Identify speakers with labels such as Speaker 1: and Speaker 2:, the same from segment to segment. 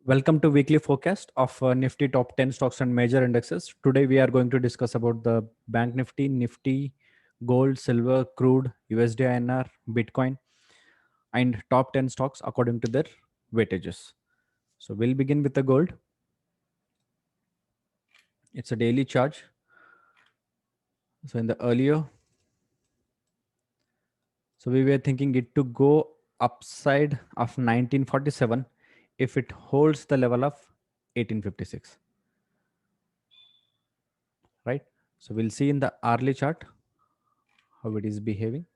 Speaker 1: Welcome to weekly forecast of Nifty top 10 stocks and major indexes. Today we are going to discuss about the Bank Nifty, Nifty, gold, silver, crude, USD INR, Bitcoin, and top 10 stocks according to their weightages. So we'll begin with the gold. It's a daily charge. So in the earlier, so we were thinking it to go upside of 1947 if it holds the level of 1856, right? So we'll see in the hourly chart how it is behaving.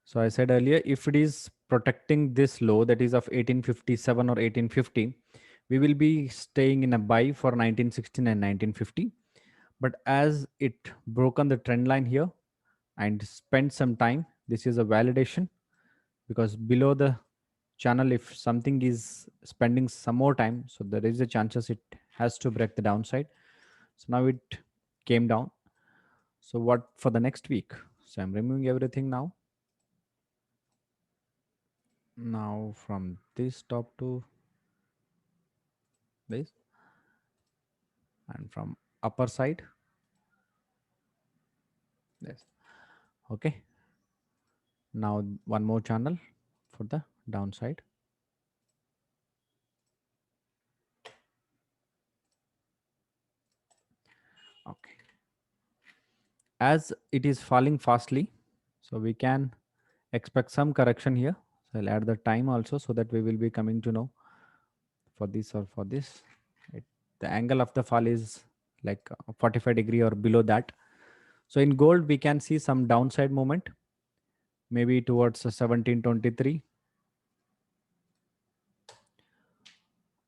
Speaker 1: So I said earlier, if it is protecting this low that is of 1857 or 1850, we will be staying in a buy for 1916 and 1950. But as it broken the trend line here and spent some time, this is a validation because below the channel, if something is spending some more time, so there is a chances it has to break the downside. So now it came down. So what for the next week? So I'm removing everything now. Now from this top to this, and from upper side this. Okay, now one more channel for the downside. Okay, as it is falling fastly, so we can expect some correction here. So I'll add the time also so that we will be coming to know for this or for this. The angle of the fall is like 45-degree or below that. So in gold we can see some downside movement, maybe towards 1723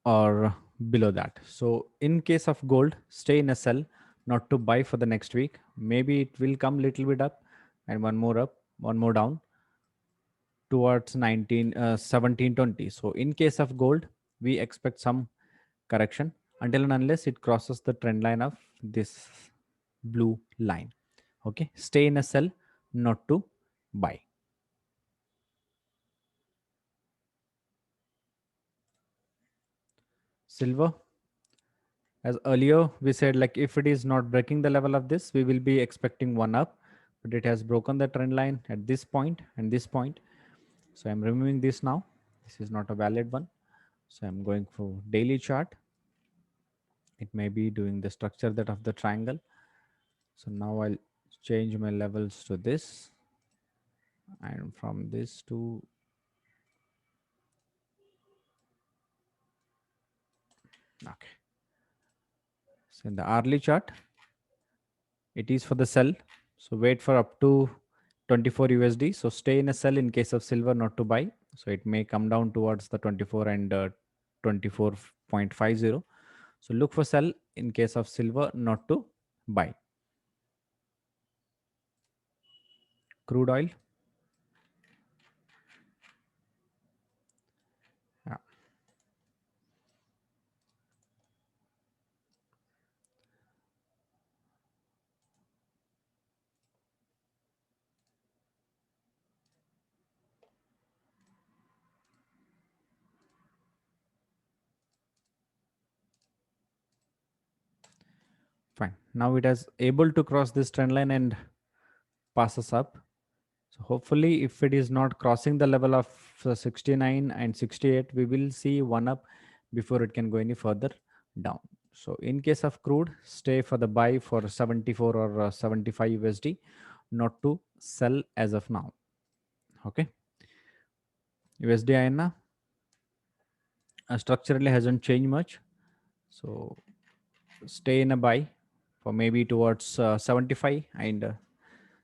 Speaker 1: or below that. So in case of gold, stay in a sell, not to buy for the next week. Maybe it will come little bit up and one more up, one more down towards 1720. So in case of gold, we expect some correction until and unless it crosses the trend line of this blue line. Okay, stay in a sell, not to buy. Silver, as earlier we said, like if it is not breaking the level of this, we will be expecting one up, but it has broken the trend line at this point and this point. So I'm removing this now. This is not a valid one. So I'm going for daily chart. It may be doing the structure that of the triangle. So now I'll change my levels to this, and from this to okay. So in the hourly chart, it is for the sell. So wait for up to 24 USD. So stay in a sell in case of silver, not to buy. So it may come down towards the 24 and 24.50. So look for sell in case of silver, not to buy. Crude oil. Yeah. Fine. Now it has able to cross this trend line and passes up. So hopefully if it is not crossing the level of 69 and 68, we will see one up before it can go any further down. So in case of crude, stay for the buy for 74 or 75 USD, not to sell as of now. Okay. USD INR structurally hasn't changed much. So stay in a buy for maybe towards 75 and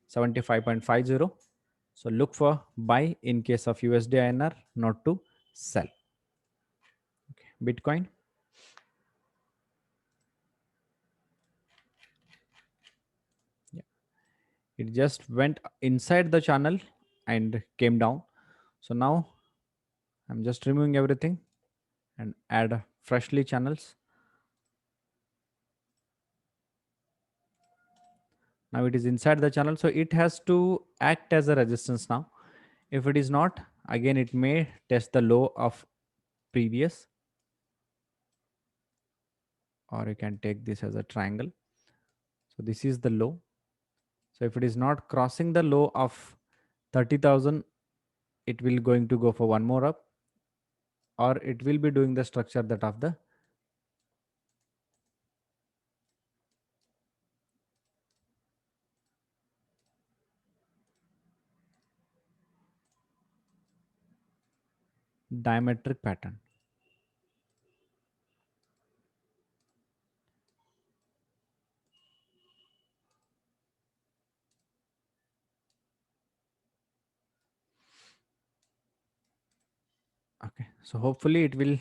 Speaker 1: 75.50. So look for buy in case of USD INR, not to sell. Okay. Bitcoin. Yeah. It just went inside the channel and came down. So now I'm just removing everything and add freshly channels. Now it is inside the channel. So it has to act as a resistance now. If it is not, Again, it may test the low of previous, or you can take this as a triangle. So this is the low. So if it is not crossing the low of 30,000, it will going to go for one more up, or it will be doing the structure that of the diametric pattern. Okay, so hopefully it will,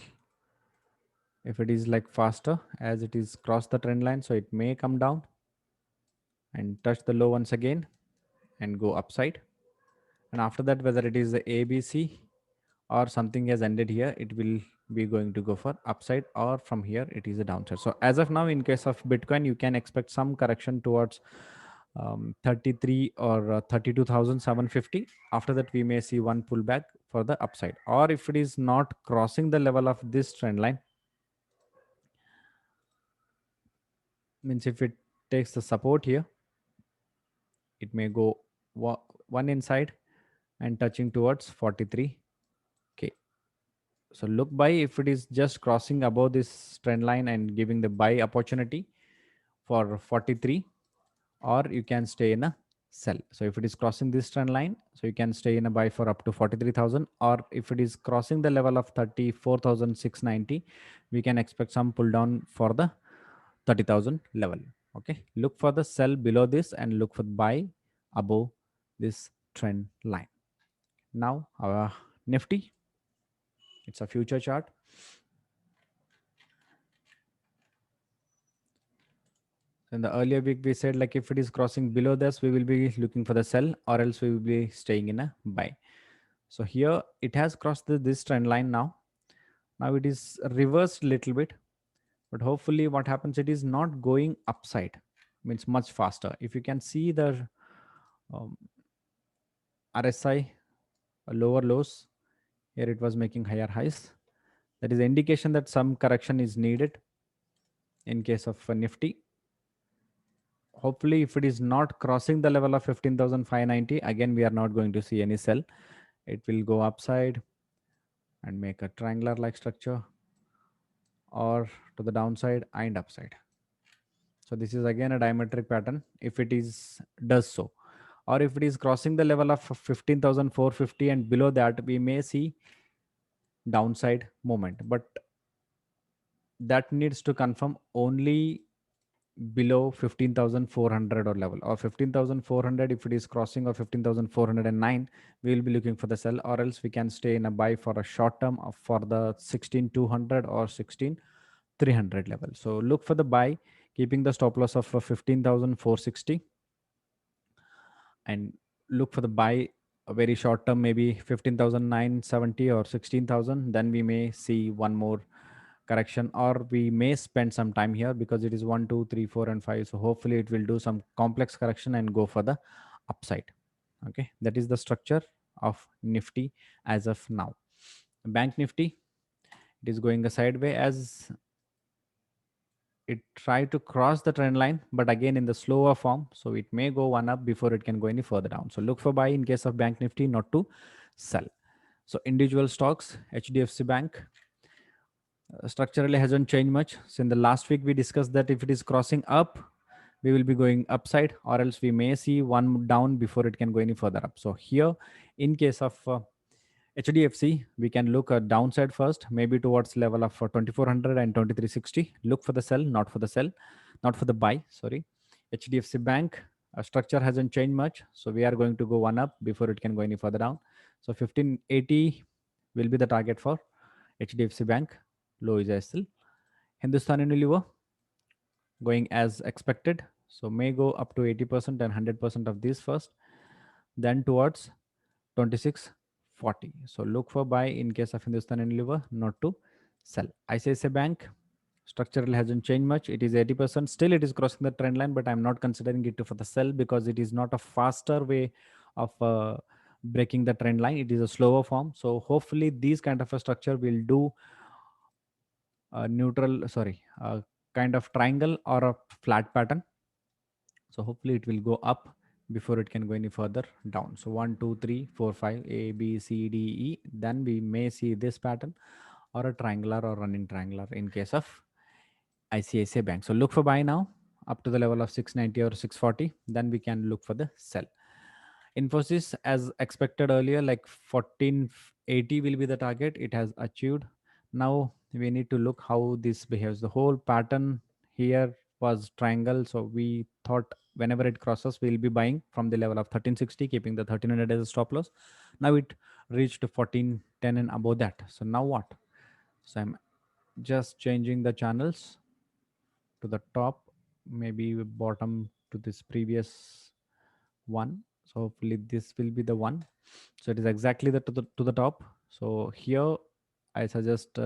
Speaker 1: if it is like faster as it is cross the trend line, so it may come down and touch the low once again and go upside. And after that, whether it is the ABC or something has ended here, it will be going to go for upside, or from here it is a downside. So as of now, in case of Bitcoin, you can expect some correction towards 33 or 32,750. After that, we may see one pullback for the upside, or if it is not crossing the level of this trend line, means if it takes the support here, it may go one inside and touching towards 43. Okay, so look buy if it is just crossing above this trend line and giving the buy opportunity for 43, or you can stay in a sell. So if it is crossing this trend line, so you can stay in a buy for up to 43,000, or if it is crossing the level of 34,690, we can expect some pull down for the 30,000 level. Okay, look for the sell below this and look for buy above this trend line. Now our Nifty, it's a future chart. In the earlier week, we said like if it is crossing below this, we will be looking for the sell, or else we will be staying in a buy. So here it has crossed this trend line now. Now it is reversed a little bit, but hopefully what happens, it is not going upside, means much faster. If you can see the um, RSI lower lows, here it was making higher highs. That is indication that some correction is needed in case of Nifty. Hopefully if it is not crossing the level of 15,590, again we are not going to see any sell. It will go upside and make a triangular like structure, or to the downside and upside. So this is again a diametric pattern if it is does so, or if it is crossing the level of 15,450 and below that, we may see downside moment, but that needs to confirm only below 15,400 or level, or 15,400. If it is crossing of 15,409, we will be looking for the sell, or else we can stay in a buy for a short term of for the 16,200 or 16,300 level. So look for the buy, keeping the stop loss of 15,460, and look for the buy a very short term, maybe 15,970 or 16,000. Then we may see one more correction, or we may spend some time here because it is 1 2 3 4 and 5. So hopefully it will do some complex correction and go for the upside. Okay, that is the structure of Nifty as of now. Bank Nifty, it is going a sideway as it tried to cross the trend line, but again in the slower form. So it may go one up before it can go any further down. So look for buy in case of Bank Nifty, not to sell. So individual stocks, HDFC Bank, structurally hasn't changed much. So in the last week, we discussed that if it is crossing up, we will be going upside, or else we may see one down before it can go any further up. So here, in case of HDFC, we can look at downside first, maybe towards level of 2400 and 2360. Look for the sell, not for the sell, not for the buy. Sorry. HDFC Bank, structure hasn't changed much, so we are going to go one up before it can go any further down. So 1580 will be the target for HDFC Bank. Low is still. Hindustan Unilever going as expected, so may go up to 80% and 100% of this first, then towards 2640. So look for buy in case of Hindustan Unilever, not to sell. ICICI Bank, structural hasn't changed much. It is 80%. Still, it is crossing the trend line, but I'm not considering it for the sell because it is not a faster way of breaking the trend line. It is a slower form. So hopefully these kind of a structure will do a neutral, sorry, a kind of triangle or a flat pattern. So hopefully it will go up before it can go any further down. So 1, 2, 3, 4, 5, A, B, C, D, E. Then we may see this pattern or a triangular or running triangular in case of ICICI Bank. So look for buy now up to the level of 690 or 640. Then we can look for the sell. Infosys, as expected earlier, like 1480 will be the target. It has achieved. Now we need to look how this behaves. The whole pattern here was triangle. So we thought whenever it crosses, we'll be buying from the level of 1360, keeping the 1300 as a stop loss. Now it reached 1410 and above that. So now what? So I'm just changing the channels to the top, maybe bottom to this previous one. So hopefully this will be the one. So it is exactly the to the top. So here I suggest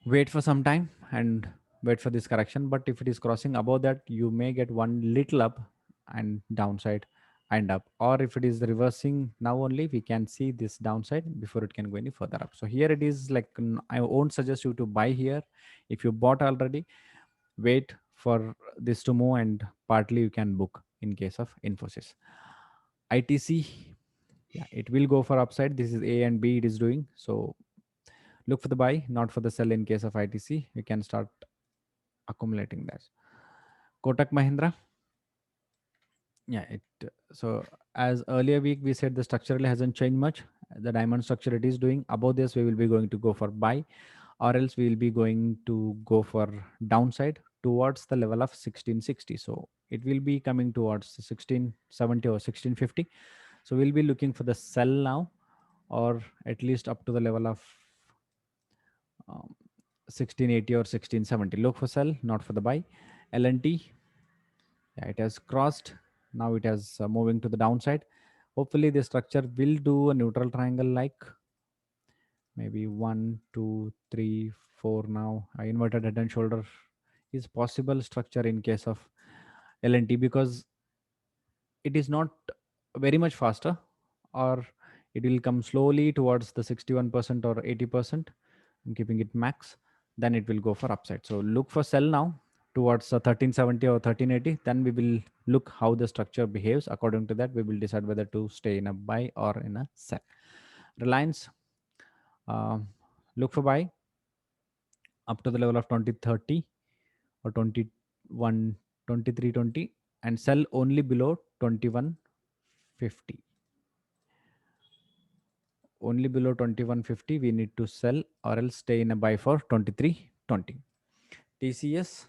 Speaker 1: wait for some time and wait for this correction. But if it is crossing above that, you may get one little up and downside and up. Or if it is reversing now only, we can see this downside before it can go any further up. So here it is like I won't suggest you to buy here. If you bought already, wait for this to move and partly you can book in case of Infosys. ITC, yeah, it will go for upside. This is A and B it is doing. So look for the buy, not for the sell in case of ITC. You can start accumulating that. Kotak Mahindra, yeah, it so as earlier week we said the structurally hasn't changed much. The diamond structure it is doing. Above this, we will be going to go for buy, or else we will be going to go for downside towards the level of 1660. So it will be coming towards 1670 or 1650. So we'll be looking for the sell now, or at least up to the level of um, 1680 or 1670. Look for sell, not for the buy. LNT, yeah, it has crossed. Now it has moving to the downside. Hopefully the structure will do a neutral triangle like maybe 1, 2, 3, 4. Now inverted head and shoulder is possible structure in case of LNT, because it is not very much faster, or it will come slowly towards the 61% or 80%. I'm keeping it max. Then it will go for upside. So look for sell now towards 1370 or 1380. Then we will look how the structure behaves. According to that, we will decide whether to stay in a buy or in a sell. Reliance, um, look for buy up to the level of 2030 or 21 2320, and sell only below 2150. Only below 2150 we need to sell, or else stay in a buy for 2320. TCS,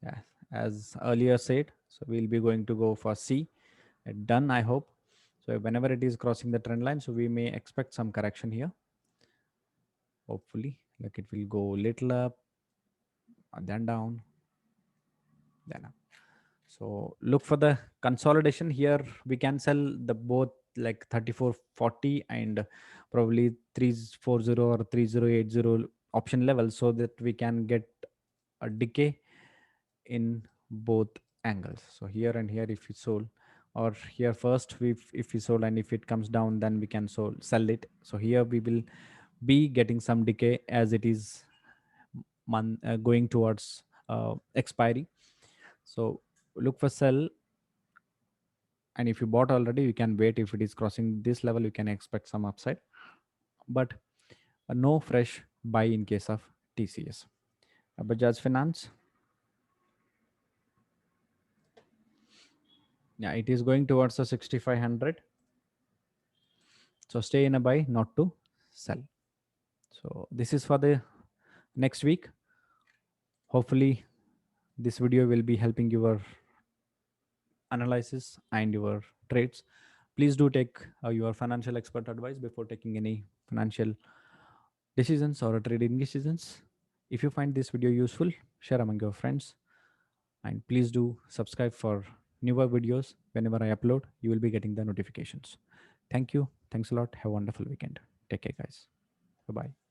Speaker 1: yeah, as earlier said, so we'll be going to go for C. Done, I hope. So whenever it is crossing the trend line, so we may expect some correction here. Hopefully, like it will go little up, then down, then up. So look for the consolidation here. We can sell the both like 3440 and probably 340 or 3080 option level, so that we can get a decay in both angles. So here and here if we sold, or here first if we sold, and if it comes down then we can sell it. So here we will be getting some decay as it is going towards expiry. So look for sell, and if you bought already you can wait. If it is crossing this level you can expect some upside, but no fresh buy in case of TCS. Bajaj Finance, yeah, it is going towards the 6500. So stay in a buy, not to sell. So this is for the next week. Hopefully this video will be helping your analysis and your trades. Please do take your financial expert advice before taking any financial decisions or trading decisions. If you find this video useful, share among your friends, and please do subscribe for newer videos. Whenever I upload, you will be getting the notifications. Thank you. Thanks a lot. Have a wonderful weekend. Take care, guys. Bye bye.